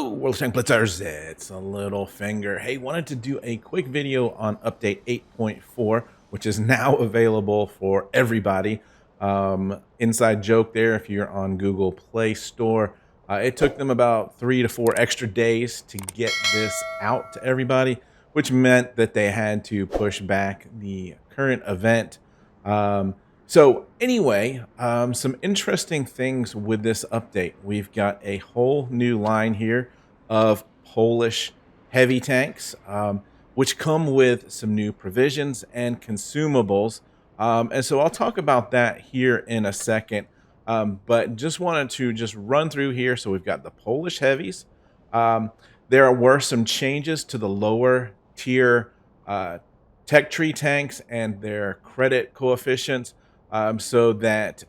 World Tank Blitzers, it's a Littlefinger. Hey, wanted to do a quick video on update 8.4, which is now available for everybody. Inside joke there, if you're on Google Play Store, it took them about 3 to 4 extra days to get this out to everybody, which meant that they had to push back the current event. So anyway, some interesting things with this update. We've got a whole new line here of Polish heavy tanks, which come with some new provisions and consumables. And so I'll talk about that here in a second. But just wanted to just run through here. So we've got the Polish heavies. There were some changes to the lower tier tech tree tanks and their credit coefficients. So that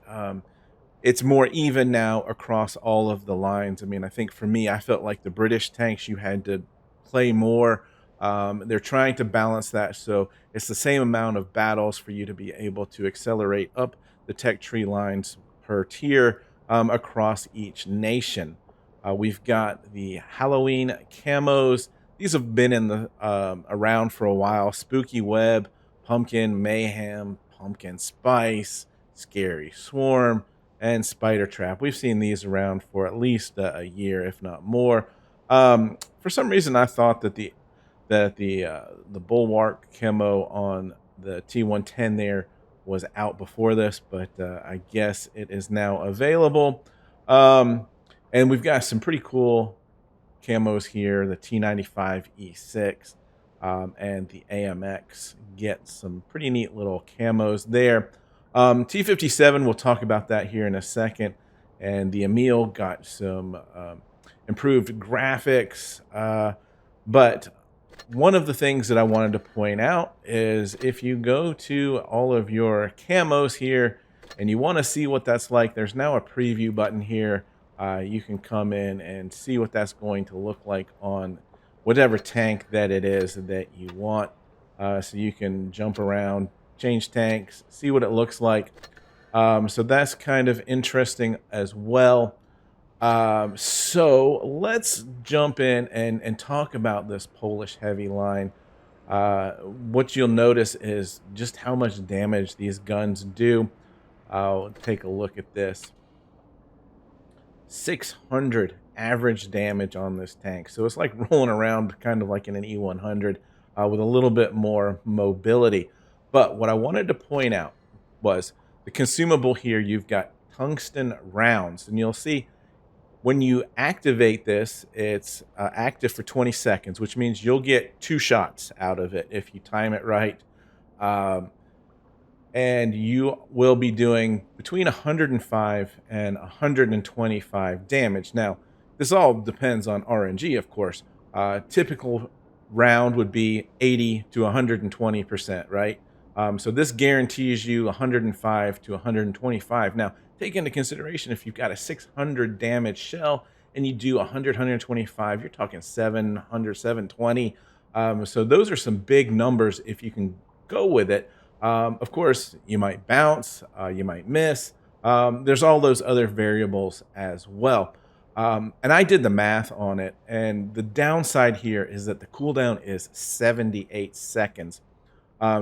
it's more even now across all of the lines. I mean, I think for me, I felt like the British tanks, you had to play more. They're trying to balance that, so it's the same amount of battles for you to be able to accelerate up the tech tree lines per tier across each nation. We've got the Halloween camos. These have been in the around for a while. Spooky Web, Pumpkin, Mayhem, Pumpkin Spice, Scary Swarm, and Spider Trap. We've seen these around for at least a year, if not more. For some reason, I thought that the Bulwark camo on the T110 there was out before this, but I guess it is now available. And we've got some pretty cool camos here. The T95 E6 and the AMX get some pretty neat little camos there. T57, we'll talk about that here in a second. And the Emil got some improved graphics. But one of the things that I wanted to point out is if you go to all of your camos here and you want to see what that's like, there's now a preview button here. You can come in and see what that's going to look like on whatever tank that it is that you want. So you can jump around, change tanks, see what it looks like. So that's kind of interesting as well. So let's jump in and talk about this Polish heavy line. What you'll notice is just how much damage these guns do. I'll take a look at this. 600 average damage on this tank. So it's like rolling around kind of like in an E100 with a little bit more mobility. But what I wanted to point out was the consumable here. You've got tungsten rounds, and you'll see when you activate this, it's active for 20 seconds, which means you'll get 2 shots out of it if you time it right. And you will be doing between 105 and 125 damage. Now, this all depends on RNG, of course. Typical round would be 80 to 120%, right? So this guarantees you 105 to 125. Now, take into consideration if you've got a 600 damage shell and you do 100, 125, you're talking 700, 720. So those are some big numbers if you can go with it. Of course, you might bounce, you might miss. There's all those other variables as well. And I did the math on it, and the downside here is that the cooldown is 78 seconds.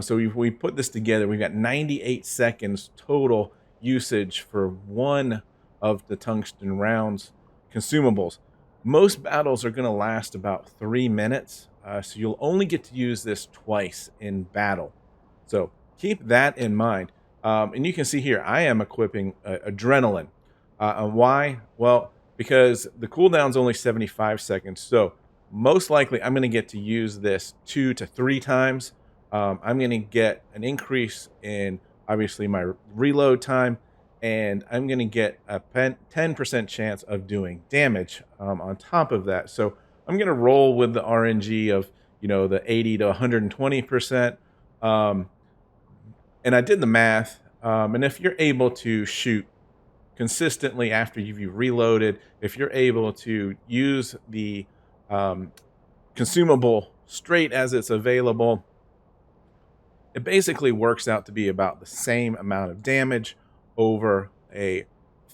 So we put this together, we've got 98 seconds total usage for one of the tungsten rounds consumables. Most battles are going to last about 3 minutes, so you'll only get to use this twice in battle. So keep that in mind. And you can see here, I am equipping adrenaline. And why? Well, because the cooldown's only 75 seconds. So most likely I'm going to get to use this 2 to 3 times. I'm going to get an increase in, obviously, my reload time. And I'm going to get a 10% chance of doing damage on top of that. So I'm going to roll with the RNG of, the 80 to 120%. And I did the math, and if you're able to shoot consistently after you've reloaded, if you're able to use the consumable straight as it's available, it basically works out to be about the same amount of damage over a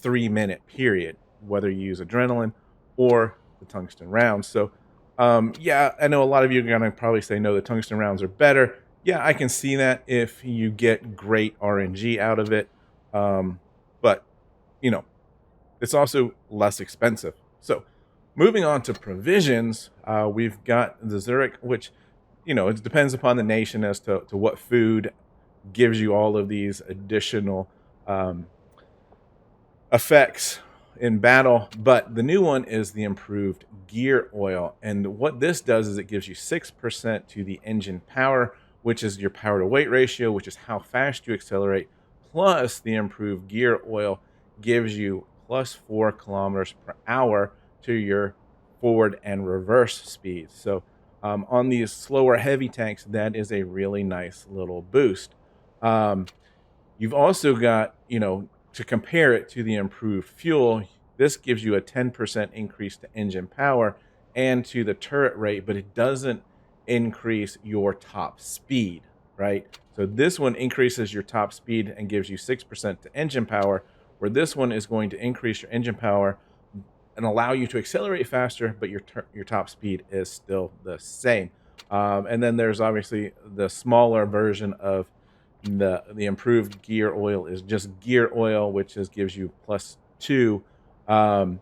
3-minute period, whether you use adrenaline or the tungsten rounds. So, yeah, I know a lot of you are gonna probably say no, the tungsten rounds are better. Yeah, I can see that if you get great RNG out of it, but you know, it's also less expensive. So, moving on to provisions, we've got the Zurich, which it depends upon the nation as to what food gives you all of these additional um, effects in battle. But the new one is the improved gear oil. And what this does is it gives you 6% to the engine power, which is your power to weight ratio, which is how fast you accelerate. Plus, the improved gear oil gives you plus 4 kilometers per hour to your forward and reverse speed. So, on these slower heavy tanks, that is a really nice little boost. Um, You've also got, to compare it to the improved fuel, this gives you a 10% increase to engine power and to the turret rate, but it doesn't increase your top speed, right? So this one increases your top speed and gives you 6% to engine power, where this one is going to increase your engine power and allow you to accelerate faster, but your top speed is still the same. And then there's obviously the smaller version of the improved gear oil is just gear oil, which gives you +2. Um,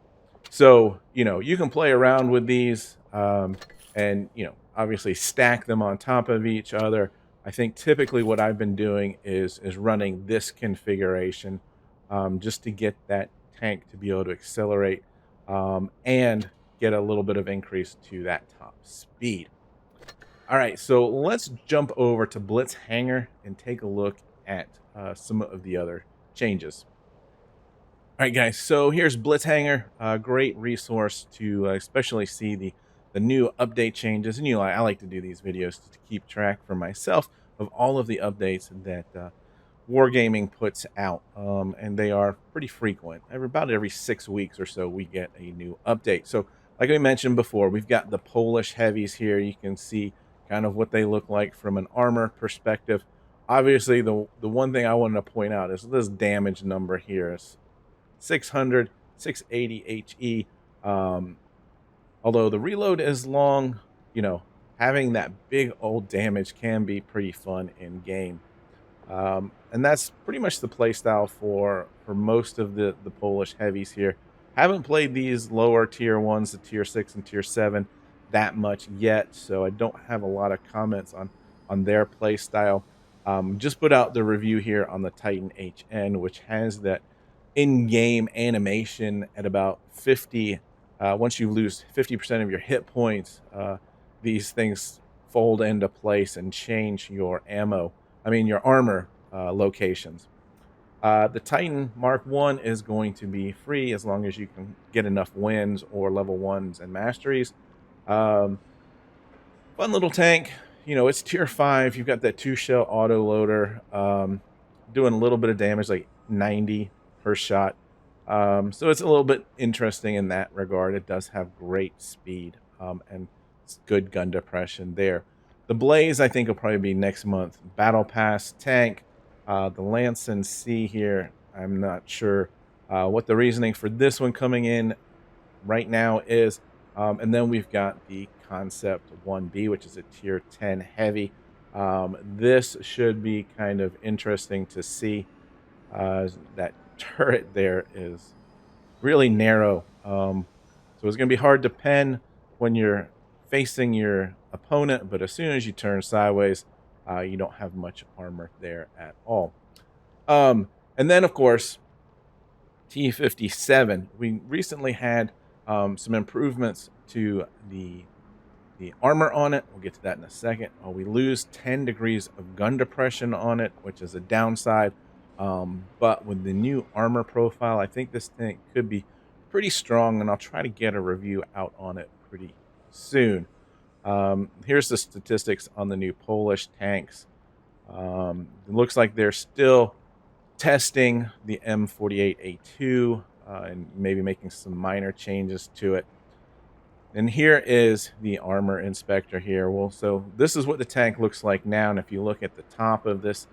so you can play around with these, and obviously stack them on top of each other. I think typically what I've been doing is running this configuration, just to get that tank to be able to accelerate, and get a little bit of increase to that top speed. All right, so let's jump over to Blitz Hangar and take a look at some of the other changes. All right, guys, so here's Blitz Hangar, a great resource to especially see the new update changes. And I like to do these videos to keep track for myself of all of the updates that Wargaming puts out, and they are pretty frequent. About every 6 weeks or so, we get a new update. So, like I mentioned before, we've got the Polish heavies here. You can see kind of what they look like from an armor perspective. Obviously, the one thing I wanted to point out is this damage number here is 600, 680 HE. Although the reload is long, having that big old damage can be pretty fun in game. And that's pretty much the play style for most of the Polish heavies here. Haven't played these lower tier ones, the tier 6 and tier 7, that much yet, so I don't have a lot of comments on their play style. Just put out the review here on the Titan HN, which has that in-game animation at about 50. Once you lose 50% of your hit points, these things fold into place and change your your armor locations. The Titan Mark 1 is going to be free as long as you can get enough wins or level 1s and masteries. Fun little tank. It's tier 5. You've got that 2-shell auto loader, doing a little bit of damage, like 90 per shot. So it's a little bit interesting in that regard. It does have great speed, and good gun depression there. The Blaze, I think, will probably be next month. Battle Pass tank. The Lance and C here, I'm not sure what the reasoning for this one coming in right now is. And then we've got the Concept 1B, which is a tier 10 heavy. This should be kind of interesting to see. That turret there is really narrow. So it's going to be hard to pen when you're facing your opponent, but as soon as you turn sideways, you don't have much armor there at all. And then, of course, T57. We recently had some improvements to the armor on it. We'll get to that in a second. We lose 10 degrees of gun depression on it, which is a downside. But with the new armor profile, I think this thing could be pretty strong, and I'll try to get a review out on it pretty soon. Here's the statistics on the new Polish tanks. It looks like they're still testing the M48A2 and maybe making some minor changes to it. And here is the armor inspector here. Well, so this is what the tank looks like now. And if you look at the top of this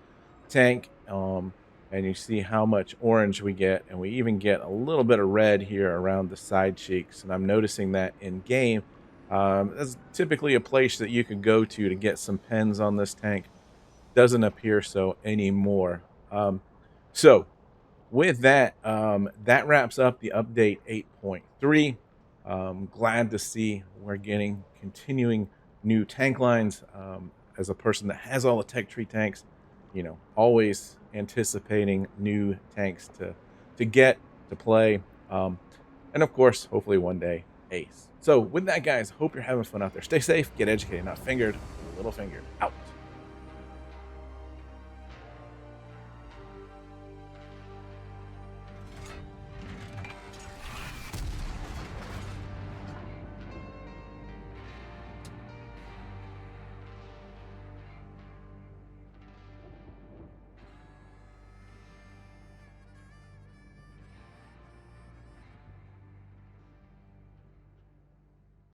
tank, and and you see how much orange we get, and we even get a little bit of red here around the side cheeks. And I'm noticing that in game. That's typically a place that you could go to get some pens on this tank. Doesn't appear so anymore. So with that, that wraps up the update 8.3. Glad to see we're getting continuing new tank lines. As a person that has all the tech tree tanks, always anticipating new tanks to get to play, and of course, hopefully one day ace. So with that, guys, hope you're having fun out there. Stay safe, get educated, not fingered. Littlefinger out.